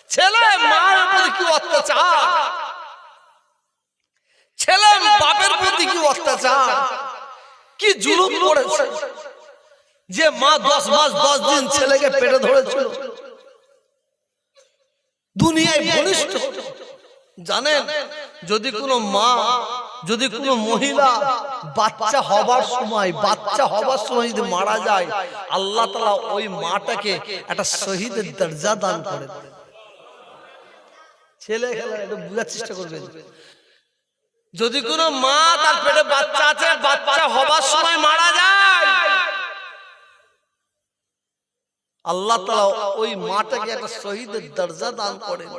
ছেলে মায়ের প্রতি কি অত্যাচার, ছেলে বাপের প্রতি কি অত্যাচার, কি জুলুম করেছে যে মা 10 মাস 10 দিন ছেলেকে পেটে ধরেছিল, দুনিয়ায় ঘনিষ্ঠ। জানেন, যদি কোনো মা, যদি কোনো মহিলা বাচ্চা হবার সময় যদি মারা যায়, আল্লাহ তাআলা ওই মাটাকে একটা শহীদের দরজা দান করে দেন। ছেলে খেলা এটা বুঝার চেষ্টা করবেন। যদি কোনো মা তার পেটে বাচ্চা আছে, বাচ্চা হবার সময় মারা যায়, আল্লাহ তাআলা ওই মাটাকে একটা শহীদের দরজা দান করেন।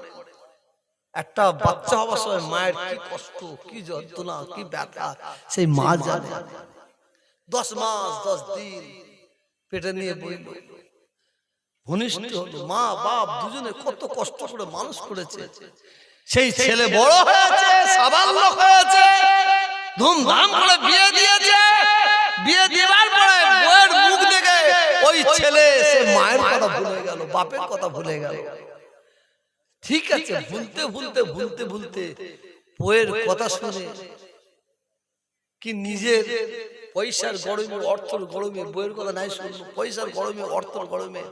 একটা বাচ্চা হওয়ার সময় মায়ের কি কষ্ট, কি যন্ত্রণা, কি ব্যথা সেই মা জানে। 10 মাস 10 দিন পেটে নিয়ে বইল, ঘনিষ্ঠ হলো, মা বাপ দুজনে কত কষ্ট করে মানুষ করেছে। সেই ছেলে বড় হয়েছে, সাবালক হয়েছে, ধুমধাম করে বিয়ে দিয়েছে। বিয়ে দেওয়ার পরে বউয়ের মুখ দেখে ওই ছেলে সে মায়ের কথা ভুলে গেল, বাপের কথা ভুলে গেল। ঠিক আছে, ভুলতে বউয়ের কথা শুনে কি নিজের পয়সার গরমে, অর্থের গরমে, বউয়ের কথা নাই শুনলো, পয়সার গরমে, অর্থের গরমে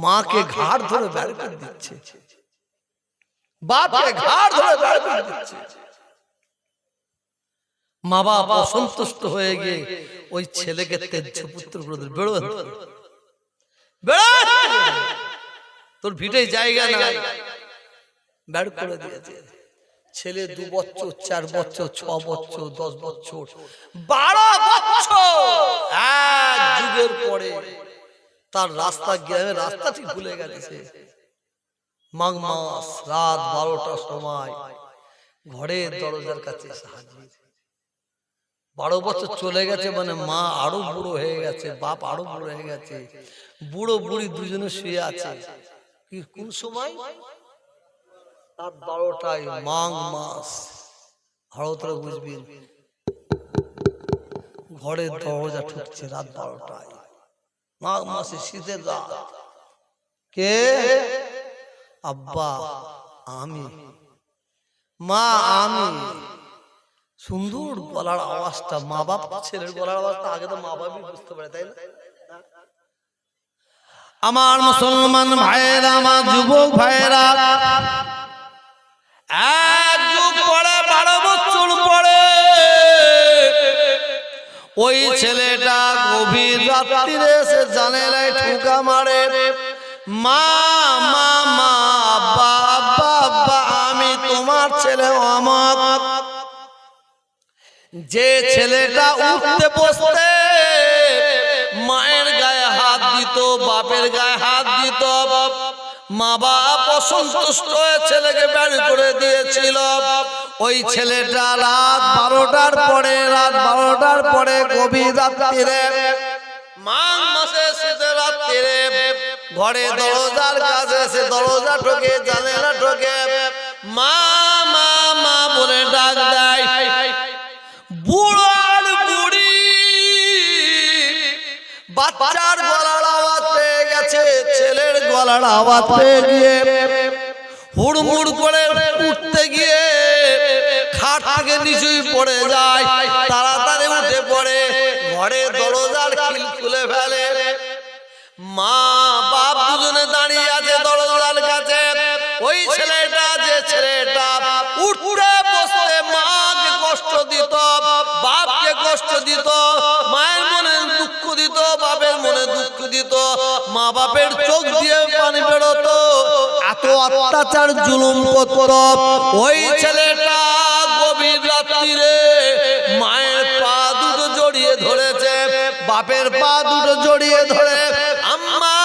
মাকে ঘাড় ধরে বের করে দিচ্ছে, বাপকে ঘাড় ধরে বের করে দিচ্ছে। মা বাপ অসন্তুষ্ট হয়ে গিয়ে ওই ছেলেকে তেজ্য পুত্র করে দিল, বেরো তোর ভিটে জায়গা নাই, বের করে দিয়েছে। ছেলে 2 বছর, 4 বছর, 6 বছর, 10 বছর, 12 বছর, এক যুগের পরে তার রাস্তা, গ্রামের রাস্তা ঠিক ভুলে গেছে। মাঘ মাস রাত 12টার সময় ঘরের দরজার কাছে হাজির। 12 বছর চলে গেছে মানে মা আরো বুড়ো হয়ে গেছে, বাপ আরো বুড়ো হয়ে গেছে, বুড়ো বুড়ি দুজনে শুয়ে আছে। কি কোন সময়? রাত 12টায়, মাঘ মাস, ভালো করে বুঝবেন। ঘরের দরজা ঠুকছে রাত 12টায়, মাঘ মাসে শীতের রাত। কে? আব্বা, আমি। মা, আমি। সুন্দর গলার আওয়াজটা, মা বাপ ছেলের গলার আওয়াজটা আগে তো মা বাপই বুঝতে পারে, তাই না? আমার মুসলমান ভাইয়েরা, আমার যুবক ভাইয়েরা, এক যুগ পরে, 12 বছর পরে ওই ছেলেটা গভীর রাত্রিরে এসে জানালায় ঠুকা মারে, মা মা মা, আব্বা আব্বা আব্বা, আমি তোমার ছেলে অমক। যে ছেলেটা উঠতে বসতে মায়ের গায়ে হাত দিত, বাপের গায়ে হাত দিত, মা বাপ অসন্তুষ্ট হয়ে ছেলেকে বের করে দিয়েছিল। ওই ছেলেটা রাত 12টার পরে গভীর রাত্রিরে, মাঘ মাসে শীতের রাত্রিরে ঘরে দরজার কাছে এসে দরজা ঠোকে, জানালা ঠোকে, মা মা মা বলে ডাক দেয়। বুড়ো আর বুড়ি বাচ্চার গলার আওয়াজ পেয়ে গেছে, ছেলের গলার আওয়াজ পেয়ে গিয়ে হুড়মুড় করে উঠতে গিয়ে খাট থেকে নিচুই পড়ে যায়। তাড়াতাড়ি উঠে পড়ে ঘরে দরজার খিল খুলে ফেলে। মা বাপ দুজনে দাঁড়িয়ে আছে দরজার কাছে। ওই ছেলেটা, যে ছেলেটা উঠতে বসতে মাকে কষ্ট দিত, বাপকে কষ্ট দিত, মায়ের মনে দুঃখ দিত, বাপের মনে দুঃখ দিত, মা বাপের চোখ দিয়ে পানি বেরোতো, এত অত্যাচার জুলুম করত। ওই ছেলেটা গভীর রাত্রিরে মায়ের পা দুটো জড়িয়ে ধরেছে, বাপের পা দুটো জড়িয়ে ধরে, আম্মা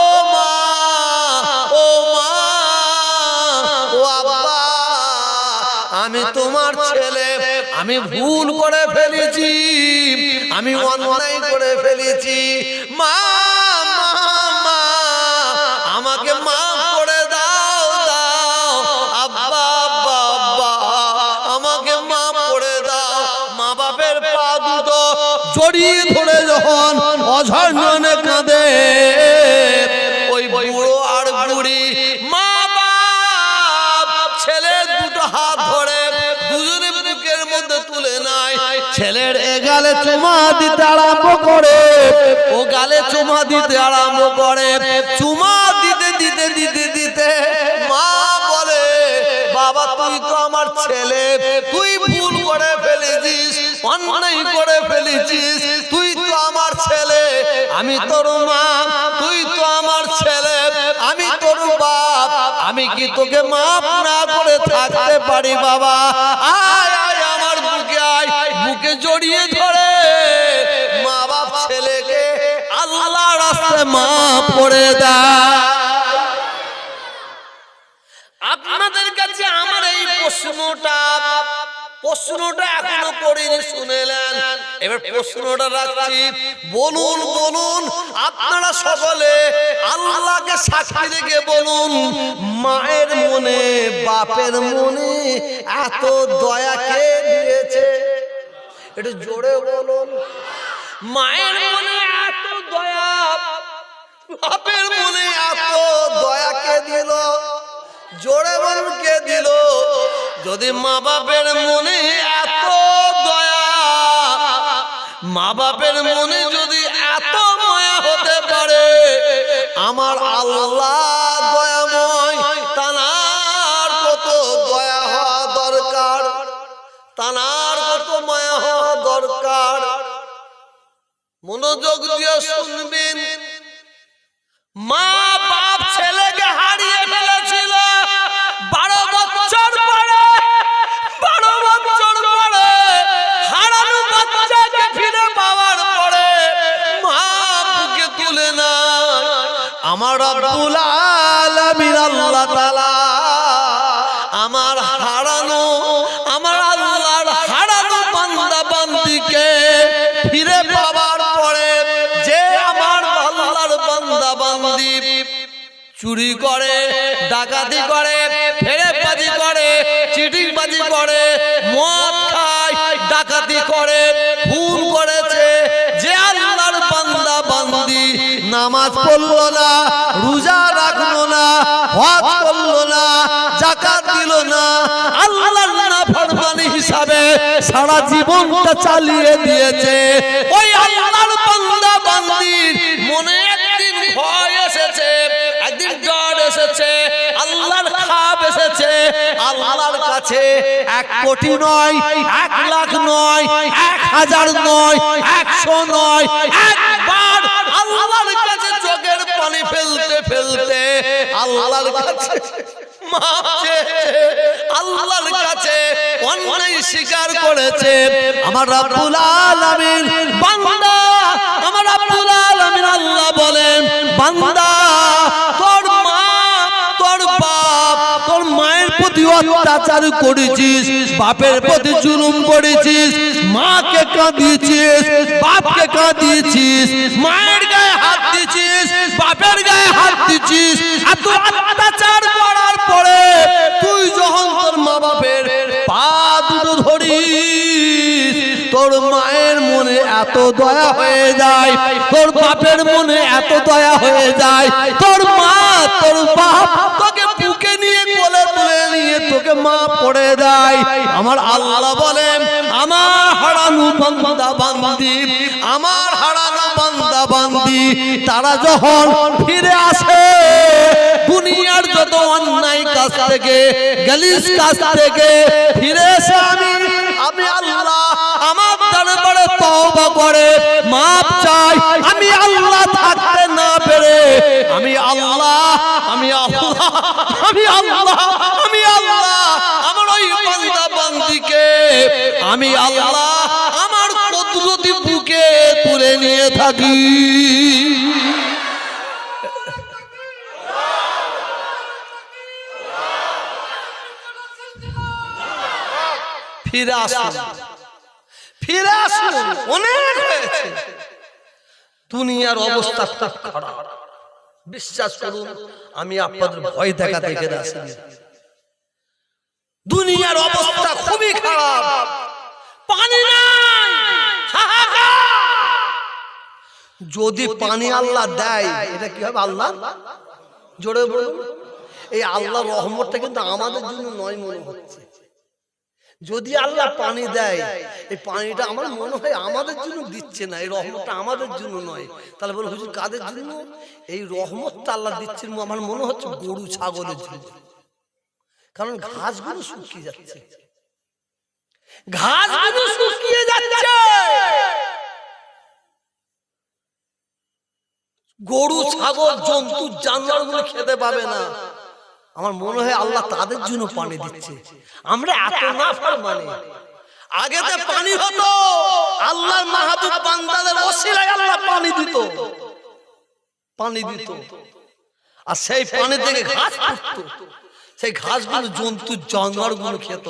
ও মা, ও মা, ও আব্বা, আমি তোমার ছেলে, আমি ভুল করে ফেলেছি, আমি অন্যায় করে ফেলেছি, মা মা মা, আমাকে মাফ করে দাও, দাও আব্বা আব্বা আব্বা, আমাকে মাফ করে দাও। মা বাপের পা দুটো জড়িয়ে ধরে যখন অঝর নয়নে কাঁদে ওই বুড়ো আর বুড়ি, মা হাত ধরে দুজনে বুকের মধ্যে তুলে নেয়। ছেলের এ গালে চুমা দিতে আরম্ভ করে, ও গালে চুমা দিতে আরম্ভ করে। চুমা দিতে দিতে দিতে দিতে মা বলে, বাবা তুই তো আমার ছেলে, তুই ভুল করে ফেলেছিস, অন্যায় করে ফেলেছিস, তুই তো আমার ছেলে, আমি তোর মা, তুই তো আমার ছেলে, আমি তোর বাপ, আমি কি তোকে মাফ না করে থাকতে পারি বাবা? আয় আয় আমার বুকে আয়, বুকে জড়িয়ে ধরে মা বাপ ছেলেকে আল্লাহর রাস্তায় মাফ করে দেয়। আপনাদের কাছে আমার এই প্রশ্নটা এখনো করিনি, শুনেলেন? এবার প্রশ্নটা রাখছি, বলুন বলুন আপনারা সকলে আল্লাহকে সাক্ষী রেখে বলুন, মায়ের মনে বাপের মনে এত দয়া কে দিয়েছে? একটু জোরে বলুন। মায়ের মনে এত দয়া, বাপের মনে এত দয়া কে দিল? জোরে বলুন কে দিল? যদি মা বাপের মনে এত দয়া, মা বাপের মনে যদি এত মায়া হতে পারে, আমার আল্লাহ দয়াময়, তানার কত দয়া হওয়া দরকার, তানার কত মায়া হওয়া দরকার। মনোযোগ দিয়ে শুনবেন। মা বাপ ছেলেকে হারিয়ে ফেলেছিল 12 বছর পরে, 12 বছর পরে হারানো বাচ্চাকে ফিরে পাওয়ার পরে মা বুকে তুলে না আমার রব্বুল আলামিন আল্লাহ তাআলা আমার হারানো, আমার আল্লাহর হারানো বান্দা বান্দিকে ফিরে পাওয়ার পরে, যে আমার আল্লাহর বান্দা বান্দি চুরি করে, ডাকাতি করে, ফেরেববাজি করে, চিটিংবাজি করে, মদ খায়, ডাকাতি করে, খুন করেছে, যে আল্লাহর বান্দা বান্দি নামাজ পড়লো না, রোজা রাখলো না, হজ করলো না, যাকাত দিল না, আল্লাহর নাফরমানি হিসাবে সারা জীবনটা চালিয়ে দিয়েছে, ওই আল্লাহর বান্দা বান্দির মনে একদিন ভয় এসেছে, একদিন ডর এসেছে, আল্লাহর খাপ এসেছে। আল্লাহর কাছে 1 কোটি নয়, 1 লাখ নয়, 1000 নয়, 100 নয়, একবার আল্লাহর কাছে চোখের পানি ফেলতে ফেলতে আল্লাহর কাছে মাফ চেয়েছে, আল্লাহর কাছে অন্যায় স্বীকার করেছে। আমার রব্বুল আলামিন বান্দা, আমার রব্বুল আলামিন আল্লাহ বলেন, বান্দা তোর মা, তোর বাপ, তোর মায়ের প্রতি অত্যাচার করেছিস, বাপের প্রতি জুলুম করেছিস, মাকে কাঁদিয়েছিস, বাপকে কাঁদিয়েছিস, মায়ের গায়ে হাত দিয়েছিস, বাপের গায়ে হাত দিয়েছিস, এত অত্যাচার করার পরে তুই যখন তোর মা বাপের পা দুটো ধরিস, তোর মায়ের মনে এত দয়া হয়ে যায়, তোর বাপের মনে এত দয়া হয়ে যায়, তোর মা, তোর বাপ তোকে বুকে নিয়ে কোলে তুলে নিয়ে তোকে মাফ করে দেয়। আমার আল্লাহ বলেন, আমার হারানো বান্দা বান্দি, আমার হারানো বান্দা বান্দি তারা যখন ফিরে আসে, দুনিয়ার যত অন্যায় কাজ থেকে, গালিস কাজ থেকে ফিরে এসে আমি আল্লাহ আমার দরবারে তওবা করে মাপ চাই। আমি আল্লাহ থাকতে না পেরে আমি আল্লাহ আমার ওই বান্দা বান্দিকে আমি আল্লাহ আমার কুদরতি বুকে তুলে নিয়ে থাকি। ফিরে আসুন, ফিরে আসুন। অনেক হয়েছে, দুনিয়ার অবস্থা খুব খারাপ। বিশ্বাস করুন, আমি আপনাদের ভয় দেখাতে এখানে আসিনি। দুনিয়ার অবস্থা খুবই খারাপ, পানি নাই, হাহাকার। যদি পানি আল্লাহ দেয়, এটা কি হবে? আল্লাহ জোরে বলুন, এই আল্লাহর রহমতটা কিন্তু আমাদের জন্য নয় মনে হচ্ছে। যদি আল্লাহ পানি দেয়, এই পানিটা আমার মনে হয় আমাদের জন্য দিচ্ছে না, এই রহমতটা আমাদের জন্য নয়। তাহলে বলো হুজুর কাদের জন্য? এই রহমতটা আল্লাহ দিচ্ছেন আমার মনে হচ্ছে গরু ছাগলের জন্য। কারণ ঘাসগুলো শুকিয়ে যাচ্ছে, ঘাসগুলো শুকিয়ে যাচ্ছে, গরু ছাগল জন্তু জানোয়ার গুলো খেতে পাবে না। আমার মনে হয় আল্লাহ তাদের জন্য পানি দিচ্ছে। আমরা এত না মানে আগেতে পানি হতো, আল্লাহর মাহবুব বান্দাদের ওসিলায় আল্লাহ পানি দিত, পানি দিত, আর সেই পানি থেকে ঘাস উঠতো, সেই ঘাসগুলো জন্তু জানোয়ার গুলো খেত।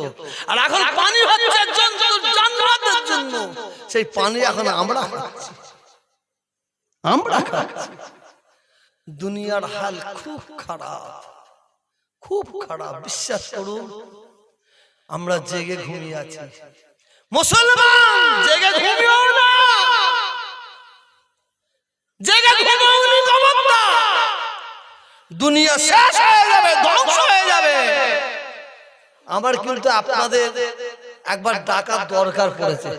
আর এখন পানি হচ্ছে জন্তু জানোয়ারদের জন্য, সেই পানি এখন আমরা খাচ্ছি, আমরা খাচ্ছি। দুনিয়ার হাল খুব খারাপ, খুব খারাপ। বিশ্বাস করুন, আমরা জেগে ঘুমিয়ে আছি। মুসলমান জেগে ঘুমিও না, জেগে ঘুমাওনি খবরদার, দুনিয়া শেষ হয়ে যাবে, ধ্বংস হয়ে যাবে। আমার কিন্তু আপনাদের একবার ডাকার দরকার পড়েছে,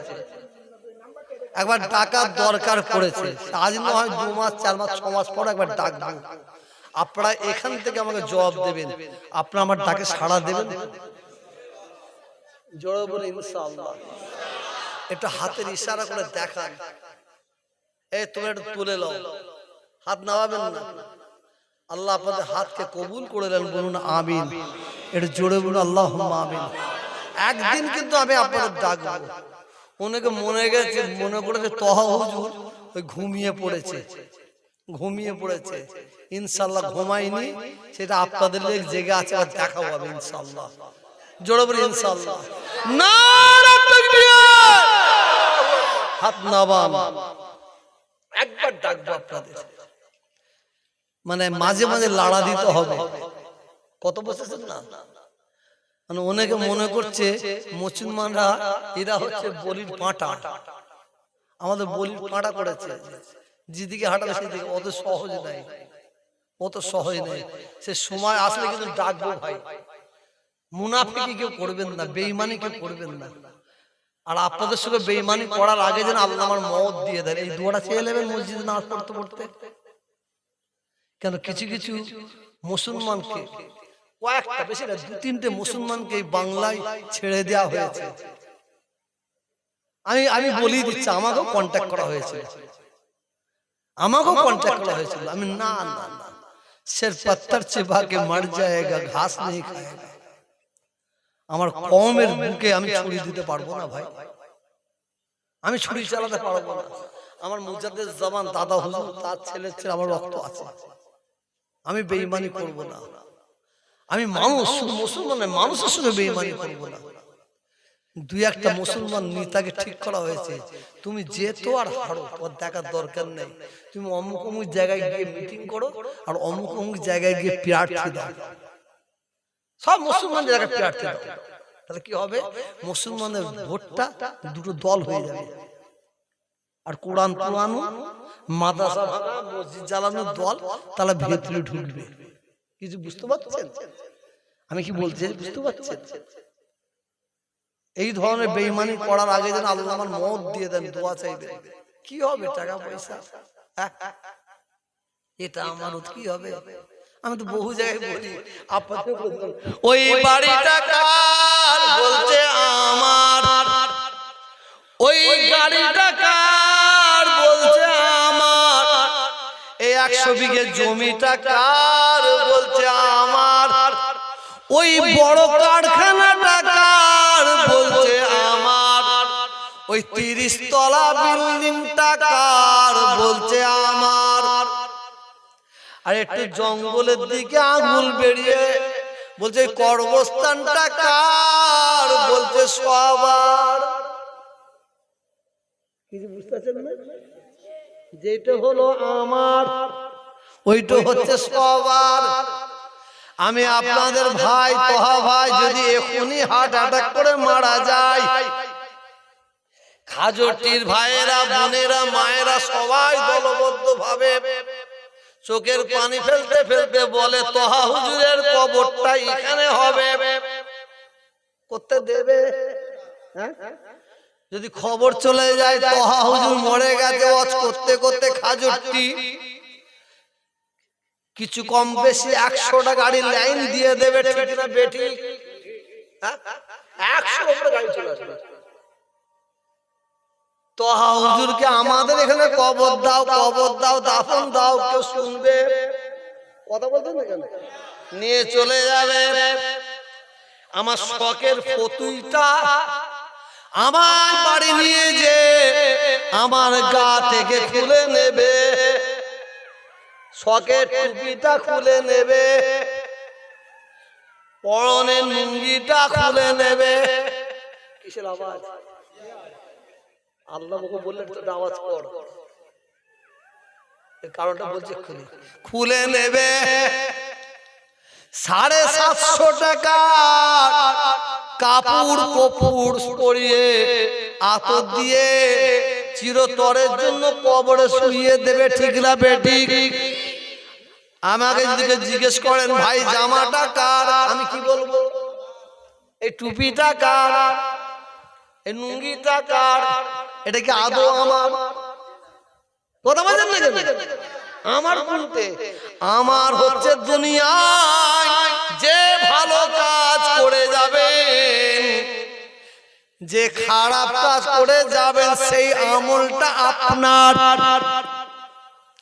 একবার ডাকার দরকার পড়েছে। আজ নয়, 2 মাস 4 মাস 6 মাস পর একবার ডাকবো। আপনারা এখান থেকে আমাকে জবাব দেবেন, আপনারা আমার ডাকে সাড়া দেবেন? জোরে বলে ইনশাআল্লাহ। একটু হাতের ইশারা করে দেখান, এই তোমরা একটু তুলে নাও, হাত নামাবেন না। আল্লাহ আপনাদের হাতকে কবুল করে নেন, বলুন আমিন। একটু জোরে বলুন আল্লাহুম্মা আমিন। একদিন কিন্তু আমি আপনাদের ডাকবো। অনেকে মনে করেছে তহা হুজুর ওই ঘুমিয়ে পড়েছে, ঘুমিয়ে পড়েছে। ইনশাআল্লাহ ঘুমাইনি, সেটা আপনাদের লেগে জেগে আছে, আর দেখাবো আমি ইনশাআল্লাহ। জোরে বলি ইনশাআল্লাহ। নারে তাকবীর, হাত নামান। একবার ডাকবো আপনাদের, মানে মাঝে মাঝে লাড়া দিতে হবে। কত বসেছেন না, মানে অনেকে মনে করছে মুসলমানরা এরা হচ্ছে বলির পাঁটা, আমাদের বলির পাঁটা করেছে, যেদিকে হাঁটাবে সেদিকে। অত সহজ নাই, অত সহজ নেই। সে সময় আসলে কিন্তু ডাকবো ভাই। মুনাফিকি কেউ করবেন না, বেঈমানি কেউ করবেন না। আর আপনাদের সঙ্গে বেঈমানি করার আগে যেন আল্লাহ আমার মওত দিয়ে দেন, এই দোয়াটা চেয়ে নেবেন মসজিদে নামাজ পড়তে পড়তে। কেন কিছু কিছু মুসলমানকে, কয়েকটা, বেশি না, 2-3টে মুসলমানকে এই বাংলায় ছেড়ে দেওয়া হয়েছে। আমি বলি দিচ্ছি, আমাকেও কন্ট্যাক্ট করা হয়েছে, আমাকেও কন্ট্যাক্ট করা হয়েছিল। আমি না না না, सिर्फ पत्थर चिपा के मर जाएगा, घास नहीं खाएगा। আমার কওমের বুকে আমি ছুরি দিতে পারবো না ভাই, আমি ছুরি চালাতে পারবো না। আমার মুজাদ্দেদ জামান দাদা হুজুর, তার ছেলের ছেলে আমার রক্ত আছে, আমি বেঈমানি করব না। আমি মানুষ, মুসলমানের মানুষের সঙ্গে বেঈমানি করব না। 2-1টা মুসলমান নেতাকে ঠিক করা হয়েছে, তুমি যেতো আর হারো, তোমার দেখার দরকার নেই। তুমি অমুক অমুক জায়গায় গিয়ে মিটিং করো, আর অমুক অমুক জায়গায় গিয়ে প্রার্থী দাও। সব মুসলমান জায়গায় প্রার্থী দাও, তাহলে কি হবে? মুসলমানের ভোটটা 2টো দল হয়ে যাবে। আর কোরআন পুরানো, মাদ্রাসা ভাঙা, মসজিদ জ্বালানোর দল, তাহলে ভেতরে ঢুকবে। কিছু বুঝতে পারছেন আমি কি বলছি? বুঝতে পারছেন? এই ধরনের বেঈমানি করার আগে যেন আল্লাহ আমার মওত দিয়ে দেন, দোয়া চাইবে। কি হবে? টাকা পয়সা, এটা আমার কি হবে? আমি তো বহু জায়গায় বলি, আপনাদের ওই বাড়িটা কার বলছে আমার, ওই গাড়িটা কার বলছে আমার, এই 100 বিঘে জমিটা কার বলছে আমার, ওই বড় কারখানাটা কার বলছে আমার, ওই 30 তলা বিল্ডিংটা কার বলছে আমার। আর একটু জঙ্গলের দিকে আঙুল বেরিয়ে বলছে কর্মস্থানটা কার বলছে সবার। কিছু বুঝতেছেন না? যেটা হলো আমার, ওইটা হচ্ছে সবার। আমি আপনাদের ভাই তোহা ভাই যদি এখনই হার্ট অ্যাটাক করে মারা যায়, খাজটির ভাইয়েরা, বোনেরা, মায়েরা সবাই দলবদ্ধ ভাবে চোখের পানি ফেলতে ফেলতে বলে তোহা হুজুরের কবরটা এখানে হবে, করতে দেবে? যদি খবর চলে যায় তোহা হুজুর মরে গেছে, ওয়াজ করতে করতে খাজুরটি কিছু কম বেশি 100টা গাড়ির লাইন দিয়ে দেবে, ঠিক না বেটি? 100 উপরে গাড়ি চলে আসবে। তোহা হুজুরকে আমাদের এখানে কবর দাও, কবর দাও, দাফন দাও, কেউ শুনবে? কথা বলতেন না কেন? নিয়ে চলে যাবে। আমার শখের ফতুইটা আমার বাড়ি নিয়ে যে আমার গা থেকে খুলে নেবে, শখের টুপিটা খুলে নেবে, পরনের লুঙ্গিটা খুলে নেবে। কিসের আওয়াজ? আল্লাহ মুখে বললেন আওয়াজ কর, এর কারণটা বলছে খুলে নেবে। 750 টাকা কাপড় কপুর পরিয়ে আতর দিয়ে চিরতরের জন্য কবরে শুইয়ে দেবে, ঠিক না বেটি? আমাকে যদি জিজ্ঞেস করেন ভাই জামাটা কার, আমি কি বলবো? এই টুপিটা কার, এই লুঙ্গিটা কার? এটা কি আদৌ আমার? কথা বলেন না কেন? আমার বলতে আমার হচ্ছে দুনিয়ায় যে ভালো কাজ করে যাবেন, যে খারাপ কাজ করে যাবেন, সেই আমলটা আপনার।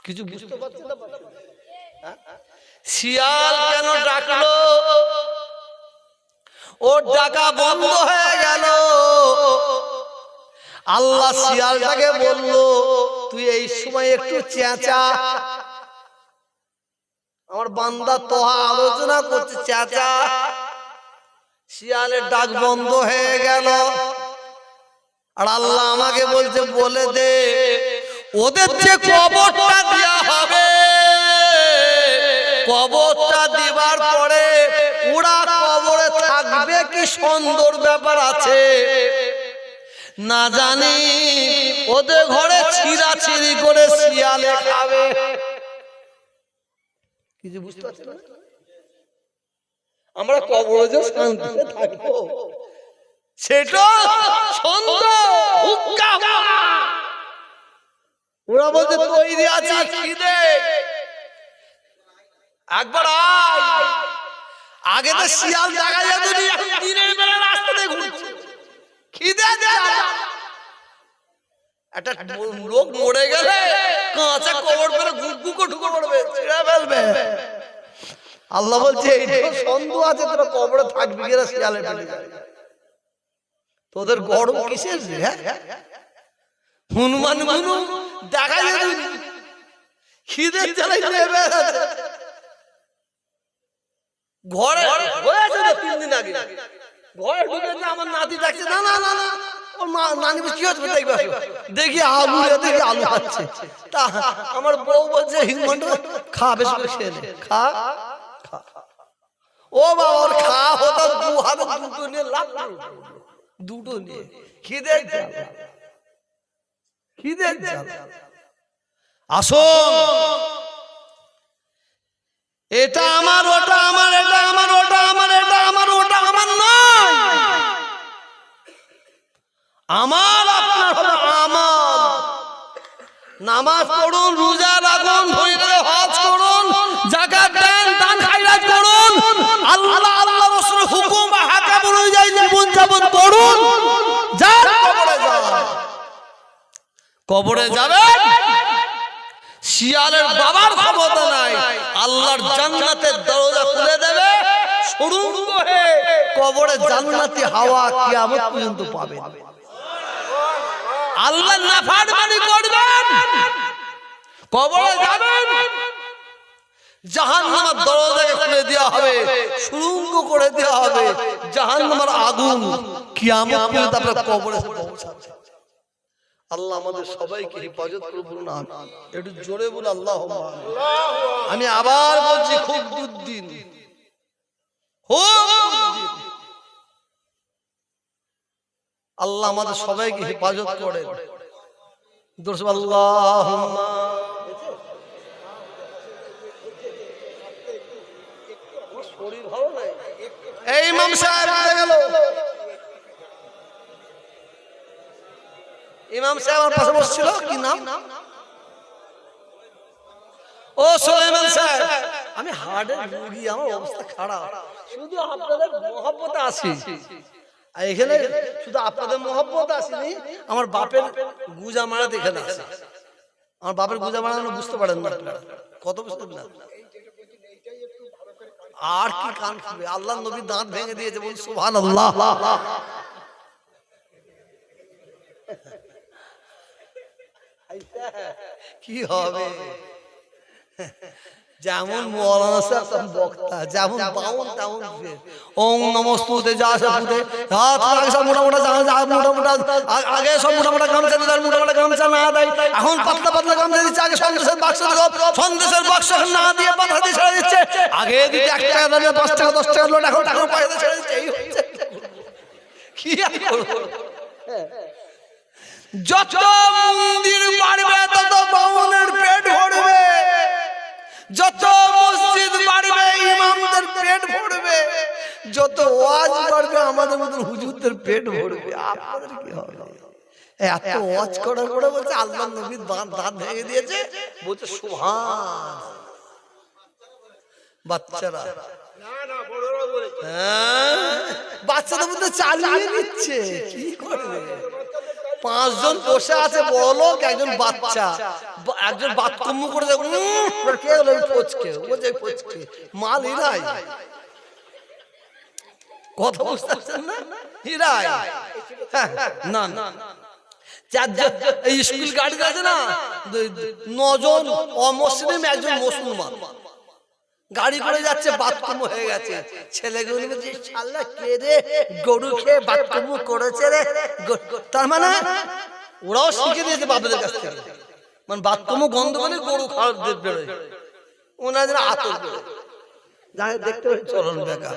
কিছু বুঝতে পারছেন না? শিয়াল কেন ডাকলো? ওর ডাকা বন্ধ হয়ে গেল। আল্লাহ শিয়ালটাকে বলল তুই এই সময় একটু চেঁচা। আমার বান্দা তোহা আলোচনা করছে, চেঁচা। শিয়ালের ডাক বন্ধ হয়ে গেল। আর আল্লাহ আমাকে বলছে বলে দে ওদের যে কবরটা দেয়া হবে, কবরটা দিবার পরে ওরা কবরে থাকবে, কি সুন্দর ব্যাপার আছে না জানি। ওদের ঘরে ছিঁড়াছিঁড়ি করে শিয়ালে খাবে। কিছু বুঝতে পারছি না? আমরা কবরে যে শান্তিতে থাকবো সেটা সুন্দর। ওরা বলছে তৈরি আছে, খিদে একবার আয়। আগে তো শিয়াল দেখা যেত না, এখন দিনের বেলা রাস্তাতে ঘুরছে। খিদে একটা লোক মরে গেলে কাঁচা কবর করে গুকুকে ঢুকে পড়বে, ছিঁড়ে ফেলবে। আল্লাহ বলছে এইটা সন্দেহ আছে, তোরা কবরে থাকবি কিনা শিয়ালে ফেলে যাবে। তোদের গর্ব কিসের? হনুমান গুনু দেখা যায় খিদে চালাই নেবে ঘরে হয়েছে 3 দিন আগে। ঘরে ঢুকেছে, আমার নাতি ডাকছে, না না না না, ওর মা নানি কি হচ্ছে দেখবে, দেখি আলু, দেখি আলু খাচ্ছে। তা আমার বউ বলছে হিংমন্ড খা, বেশি করে খেয়ে নে, খা খা। ও বাবা ওর খা হতো 2 হাতে 2টো নিয়ে লাভ, 2টো নিয়ে খিদে খিদে। আসুন, এটা আমার, ওটা আমার, এটা আমার, ওটা আমার, এটা আমার, ওটা আমার নয়। আমার আপনার হলো আমার। নামাজ পড়ুন, রোজা রাখুন, ধরে হজ করুন, যাকাত দেন, দান খায়রাত করুন, আল্লাহ আল্লাহ রাসূলের হুকুম বা হাকাম অনুযায়ী জীবন যাপন করুন। যান কবরে যান, কবরে যাবেন। শিয়ালের বাবার ক্ষমতা নাই, আল্লাহর জান্নাতের দরজা খুলে দেবে, সুড়ঙ্গ হয়ে কবরে জান্নাতি হাওয়া কিয়ামত পর্যন্ত পাবেন। আল্লাহ নাফরমানি করবেন, কবরে যাবেন, জাহান্নামের দরজাকে খুলে দেওয়া হবে, সুড়ঙ্গ করে দেওয়া হবে, জাহান্নামের আগুন কিয়ামত পর্যন্ত আপনার কবরে পৌঁছাবে। আল্লাহ আমাদের সবাইকে হেফাজত করুন। একটু জোরে বল আল্লাহুম্মা। আমি আবার বলছি খুব দুর্দিন, আল্লাহ আমাদের সবাইকে হেফাজত করেন। আল্লাহুম্মা। শরীর ভালো নাই, এই ইমাম সাহেব গেল ইমাম সাহেব আমার পাশে বসছিল, কি নাম? ও সুলাইমান সাহেব, আমি হার্টের রোগী, আমার অবস্থা খারাপ, শুধু আপনাদের মহব্বতে আসি। আর এখানে শুধু আপনাদের মহব্বত আসেনি, আমার বাপের গুজা মারাতে এখানে আসে। আমার বাপের গুজা মারানো বুঝতে পারেন না, কত বুঝতে না। আর কি কান খুলবে, আল্লাহ নবী দাঁত ভেঙে দিয়েছে, বলুন সুবহানাল্লাহ। কি হবে, যেমন মৌলানা সাহেব তেমন বক্তা, যেমন বাউন তেমন ওং নমস্তুতে যা সবুতে হাত লাগে সব মোটা মোটা মোটা মোটা, আগে সব মোটা মোটা গামছা দিত, মোটা মোটা গামছা না দেয়, এখন পাতলা পাতলা গামছা দিচ্ছে। আগে সন্দেশের বাক্স দিত, সন্দেশের বাক্স না দিয়ে পাতা দিয়ে ছেড়ে দিচ্ছে। আগে দিতে 1 টাকা দাঁড়িয়ে 5 টাকা 10 টাকা লোট, এখন টাকা পয়সা ছেড়ে দিচ্ছে। এই হচ্ছে কি আর করব। যত মন্দির বাড়বে তত বাউনের পেট ভরবে, যত মসজিদ বাড়বে ইমামদের পেট ভরবে, যত ওয়াজ বাড়বে আমাদের মতন হুজুরদের পেট ভরবে। আপনাদের কি হবে? এত ওয়াজ করার পরে বলছে আল্লাহ নবীর দাঁত ভেঙে দিয়েছে, বলছে সুবহান। বাচ্চারা বাচ্চাদের মধ্যে চালিয়ে দিচ্ছে, কি করবে? 5 জন বসে আছে বড় লোক, একজন বাচ্চা, একজন বাতকম্ম করে কে হলো ফচকে, ও যে ফচকে মাল হিরাই, কথা বুঝতে পারছেন না? হিরাই না না, এই স্কুল গাড়িতে আছে না 9 জন অমুসলিম, একজন মুসলমান, গাড়ি করে যাচ্ছে, বাথরুম হয়ে গেছে। ছেলেগুলো বলছে শালা কে রে, গরু খেয়ে বাথরুম করেছে রে। তার মানে ওরাও শিখে দিয়েছে বাপের কাছ থেকে, মানে বাথরুম গন্ধ মানে গরু খাওয়ার বেরোয়, ওনাদের আতর বেরোয়। যাই দেখতে চলন বেকার।